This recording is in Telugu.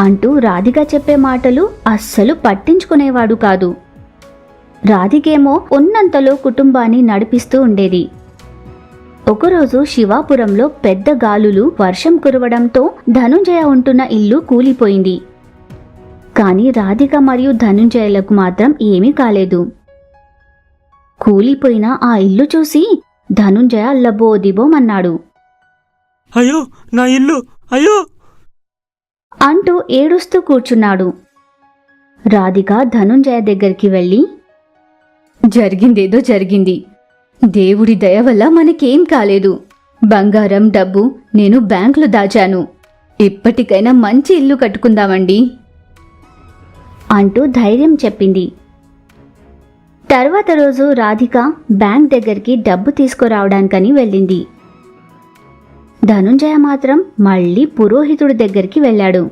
అంటూ రాధిక చెప్పే మాటలు అస్సలు పట్టించుకునేవాడు కాదు. రాధికేమో ఉన్నంతలో కుటుంబాన్ని నడిపిస్తూ ఉండేది. ఒకరోజు శివాపురంలో పెద్ద గాలులు, వర్షం కురవడంతో ధనుంజయ ఉంటున్న ఇల్లు కూలిపోయింది. కానీ రాధిక మరియు ధనుంజయలకు మాత్రం ఏమీ కాలేదు. కూలిపోయిన ఆ ఇల్లు చూసి ధనుంజయ లబోదిబోమన్నాడు. అయ్యో, నా ఇల్లు, అయ్యో అంటూ ఏడుస్తూ కూర్చున్నాడు. రాధిక ధనుంజయ దగ్గరికి వెళ్ళి, జరిగిందేదో జరిగింది. దేవుడి దయ వల్ల మనకేం కాలేదు. బంగారం, డబ్బు నేను బ్యాంకులో దాచాను. ఇప్పటికైనా మంచి ఇల్లు కట్టుకుందామండి అంటూ ధైర్యం చెప్పింది. తర్వాత రోజు రాధిక బ్యాంక్ దగ్గరికి డబ్బు తీసుకురావడానికని వెళ్ళింది. ధనుంజయ మాత్రం మళ్ళీ పురోహితుడి దగ్గరికి వెళ్ళాడు.